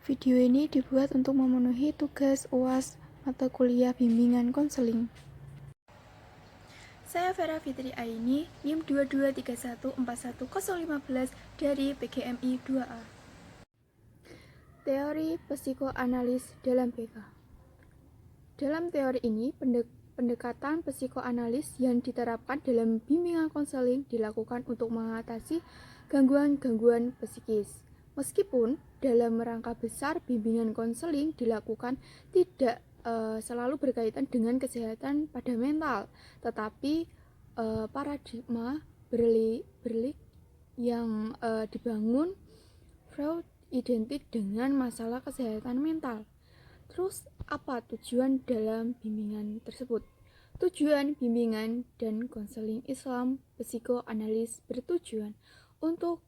Video ini dibuat untuk memenuhi tugas UAS mata kuliah bimbingan konseling. Saya Vera Fitri Aini, NIM 2231410015 dari PGMI 2A. Teori psikoanalis dalam BK. Dalam teori ini, pendekatan psikoanalis yang diterapkan dalam bimbingan konseling dilakukan untuk mengatasi gangguan-gangguan psikis. Meskipun dalam rangka besar bimbingan konseling dilakukan tidak selalu berkaitan dengan kesehatan pada mental, tetapi paradigma berlik yang dibangun Freud identik dengan masalah kesehatan mental. Terus, apa tujuan dalam bimbingan tersebut? Tujuan bimbingan dan konseling Islam psikoanalis bertujuan untuk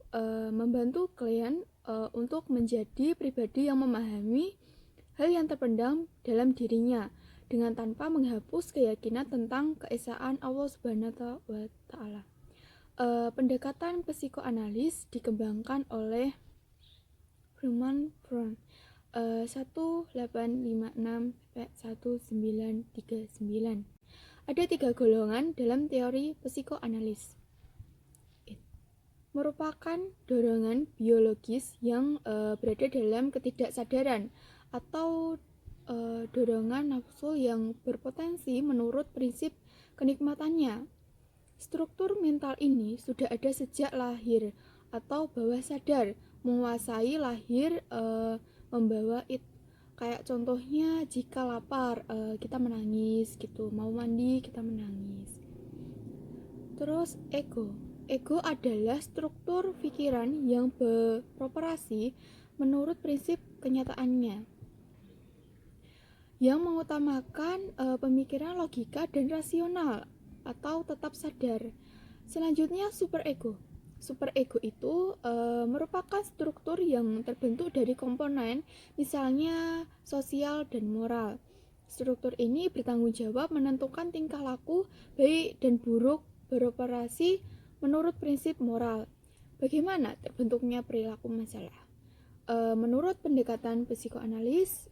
membantu klien untuk menjadi pribadi yang memahami hal yang terpendam dalam dirinya dengan tanpa menghapus keyakinan tentang keesaan Allah Subhanahu wa Ta'ala. Pendekatan psikoanalis dikembangkan oleh Hermann Baron 1856-1939. Ada 3 golongan dalam teori psikoanalis. Merupakan dorongan biologis yang berada dalam ketidaksadaran atau dorongan nafsu yang berpotensi menurut prinsip kenikmatannya. Struktur mental ini sudah ada sejak lahir atau bawah sadar, menguasai lahir membawa kayak contohnya jika lapar kita menangis gitu, mau mandi kita menangis. Terus ego adalah struktur pikiran yang beroperasi menurut prinsip kenyataannya, yang mengutamakan pemikiran logika dan rasional atau tetap sadar. Selanjutnya superego. Superego itu merupakan struktur yang terbentuk dari komponen, misalnya sosial dan moral. Struktur ini bertanggung jawab menentukan tingkah laku baik dan buruk beroperasi menurut prinsip moral. Bagaimana terbentuknya perilaku masalah? Menurut pendekatan psikoanalis,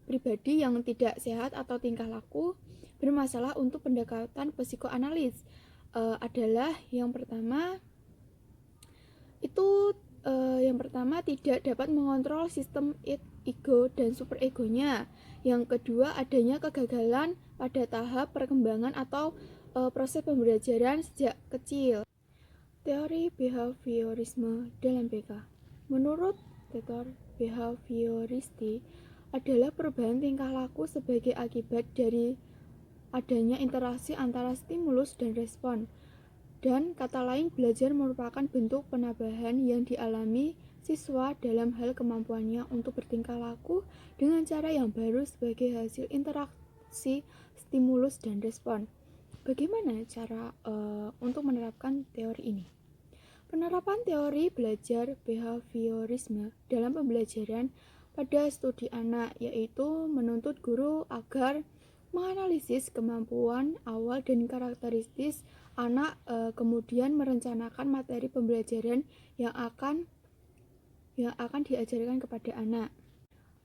pribadi yang tidak sehat atau tingkah laku bermasalah untuk pendekatan psikoanalis adalah yang pertama tidak dapat mengontrol sistem ego dan superegonya. Yang kedua, adanya kegagalan pada tahap perkembangan atau proses pembelajaran sejak kecil. Teori behaviorisme dalam BK. Menurut teori behavioristik adalah perubahan tingkah laku sebagai akibat dari adanya interaksi antara stimulus dan respon. Dan kata lain, belajar merupakan bentuk penambahan yang dialami siswa dalam hal kemampuannya untuk bertingkah laku dengan cara yang baru sebagai hasil interaksi stimulus dan respon. Bagaimana cara untuk menerapkan teori ini? Penerapan teori belajar behaviorisme dalam pembelajaran pada studi anak, yaitu menuntut guru agar menganalisis kemampuan awal dan karakteristik anak, kemudian merencanakan materi pembelajaran yang akan diajarkan kepada anak.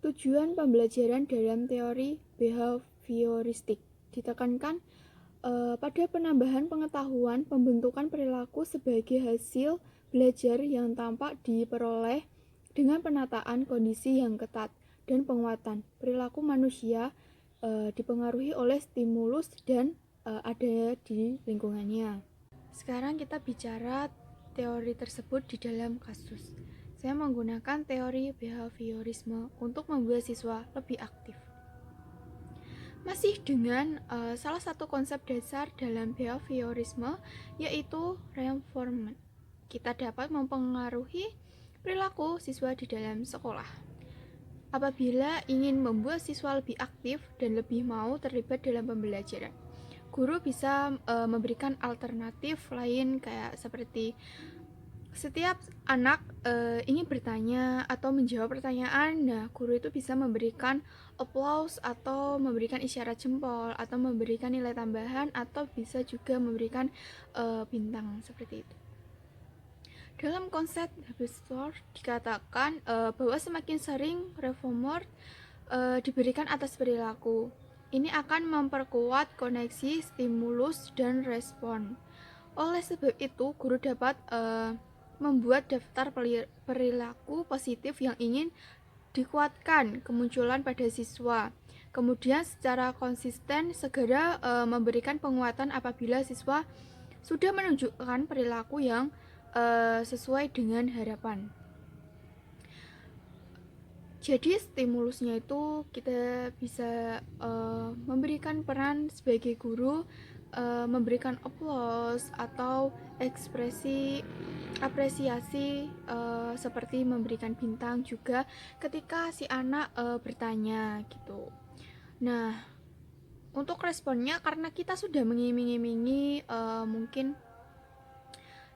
Tujuan pembelajaran dalam teori behavioristik ditekankan pada penambahan pengetahuan pembentukan perilaku sebagai hasil belajar yang tampak diperoleh dengan penataan kondisi yang ketat dan penguatan perilaku manusia dipengaruhi oleh stimulus dan ada di lingkungannya. Sekarang kita bicara teori tersebut di dalam kasus. Saya menggunakan teori behaviorisme untuk membuat siswa lebih aktif. Masih dengan salah satu konsep dasar dalam behaviorisme, yaitu reinforcement. Kita dapat mempengaruhi perilaku siswa di dalam sekolah. Apabila ingin membuat siswa lebih aktif dan lebih mau terlibat dalam pembelajaran, guru bisa memberikan alternatif lain kayak seperti setiap anak ingin bertanya atau menjawab pertanyaan. Nah, guru itu bisa memberikan applause atau memberikan isyarat jempol atau memberikan nilai tambahan atau bisa juga memberikan bintang seperti itu. Dalam konsep Habermas dikatakan bahwa semakin sering reward diberikan atas perilaku, ini akan memperkuat koneksi stimulus dan respon. Oleh sebab itu, guru dapat membuat daftar perilaku positif yang ingin dikuatkan kemunculan pada siswa. Kemudian secara konsisten segera memberikan penguatan apabila siswa sudah menunjukkan perilaku yang sesuai dengan harapan. Jadi stimulusnya itu kita bisa memberikan peran sebagai guru, memberikan applause atau ekspresi apresiasi seperti memberikan bintang juga ketika si anak bertanya gitu. Nah, untuk responnya karena kita sudah mengiming-imingi mungkin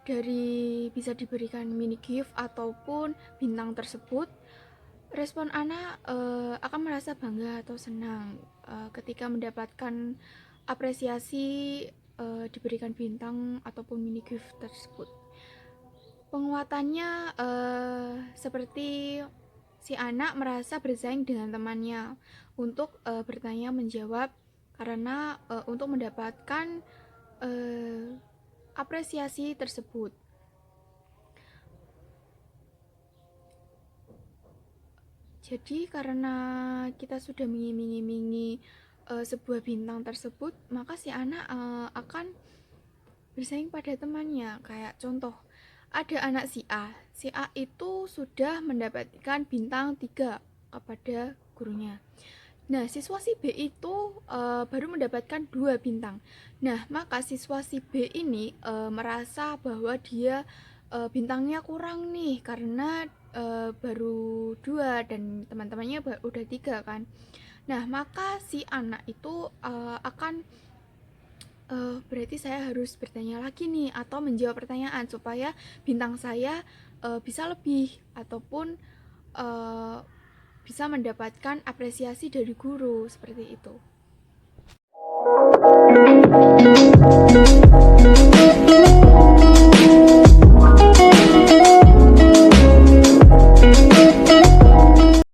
dari bisa diberikan mini gift ataupun bintang tersebut, respon anak akan merasa bangga atau senang ketika mendapatkan apresiasi diberikan bintang ataupun mini gift tersebut. Penguatannya seperti si anak merasa bersaing dengan temannya untuk bertanya menjawab karena untuk mendapatkan apresiasi tersebut. Jadi karena kita sudah mengiming-imingi sebuah bintang tersebut, maka si anak akan bersaing pada temannya. Kayak contoh, ada anak si A itu sudah mendapatkan bintang 3 kepada gurunya. Nah, siswa si B itu baru mendapatkan 2 bintang. Nah, maka siswa si B ini merasa bahwa dia bintangnya kurang nih karena baru 2 dan teman-temannya udah 3 kan. Nah, maka si anak itu akan berarti saya harus bertanya lagi nih atau menjawab pertanyaan supaya bintang saya bisa lebih ataupun bisa mendapatkan apresiasi dari guru seperti itu.